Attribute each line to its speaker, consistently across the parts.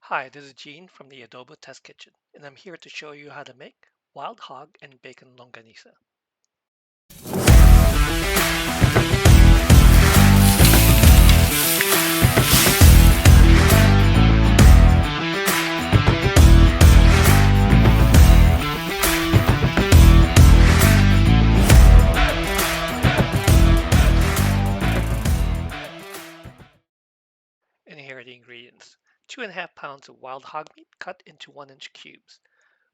Speaker 1: Hi, this is Gene from the Adobo Test Kitchen, and I'm here to show you how to make wild hog and bacon longanisa. And here are the ingredients. 2.5 pounds of wild hog meat cut into 1-inch cubes,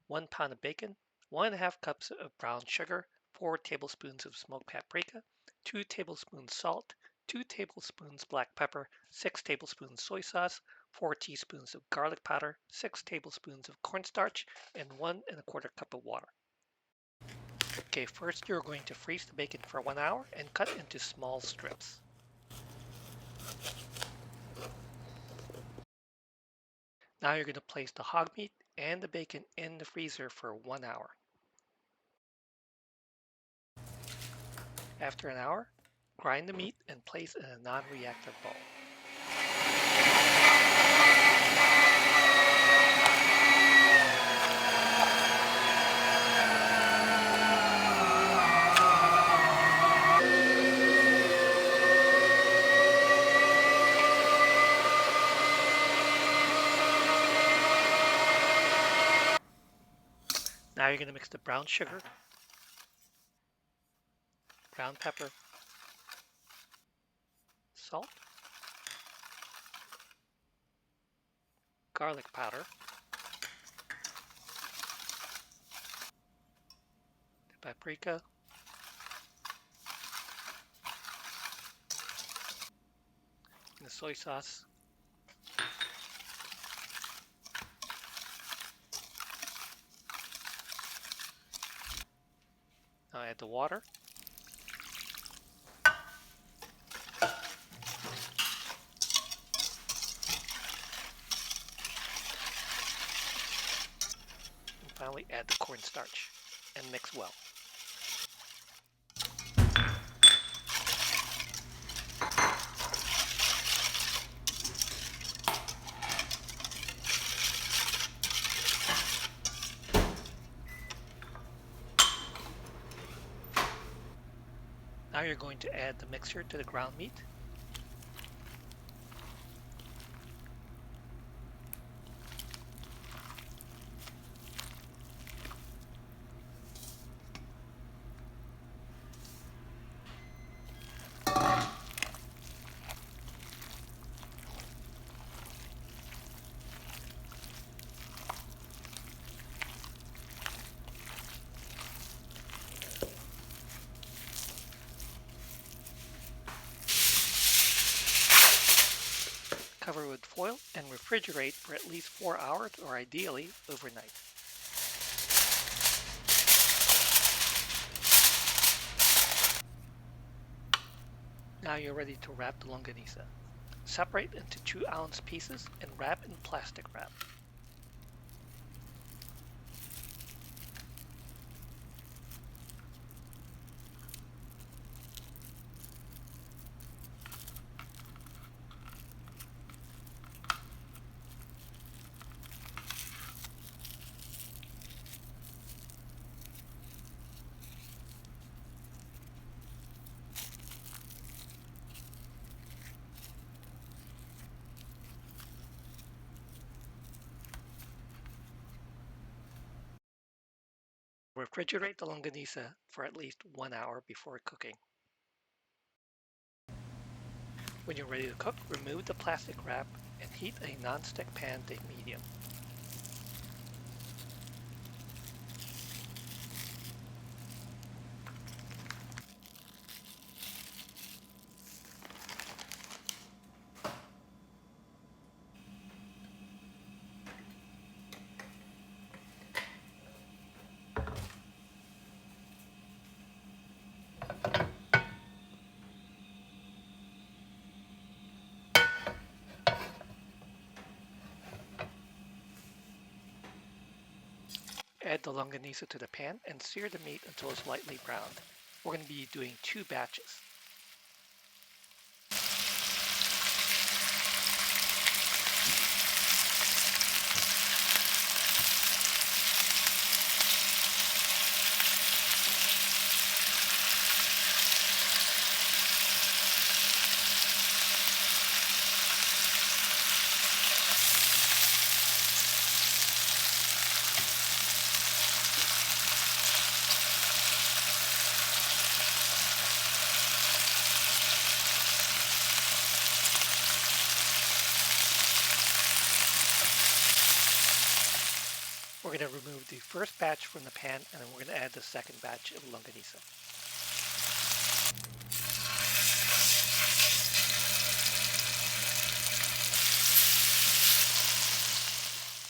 Speaker 1: 1 pound of bacon, 1.5 cups of brown sugar, 4 tablespoons of smoked paprika, 2 tablespoons salt, 2 tablespoons black pepper, 6 tablespoons soy sauce, 4 teaspoons of garlic powder, 6 tablespoons of cornstarch, and 1 1/4 cup of water. Okay, first you're going to freeze the bacon for 1 hour and cut into small strips. Now you're going to place the hog meat and the bacon in the freezer for 1 hour. After an hour, grind the meat and place in a non-reactive bowl. Now you're going to mix the brown sugar, ground pepper, salt, garlic powder, the paprika, and the soy sauce. Now add the water. And finally add the cornstarch and mix well. Now you're going to add the mixture to the ground meat. Cover with foil and refrigerate for at least 4 hours or ideally overnight. Now you're ready to wrap the longanisa. Separate into 2-ounce pieces and wrap in plastic wrap. Refrigerate the longanisa for at least 1 hour before cooking. When you're ready to cook, remove the plastic wrap and heat a non-stick pan to medium. Add the longanisa to the pan and sear the meat until it's lightly browned. We're going to be doing 2 batches. We're going to remove the first batch from the pan, and then we're going to add the second batch of longanisa.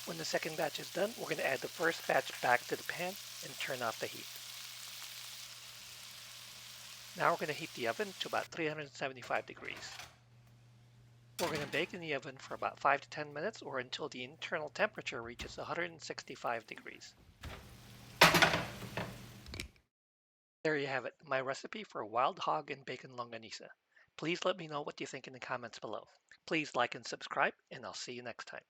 Speaker 1: When the second batch is done, we're going to add the first batch back to the pan and turn off the heat. Now we're going to heat the oven to about 375 degrees. We're going to bake in the oven for about 5 to 10 minutes or until the internal temperature reaches 165 degrees. There you have it, my recipe for wild hog and bacon longanisa. Please let me know what you think in the comments below. Please like and subscribe, and I'll see you next time.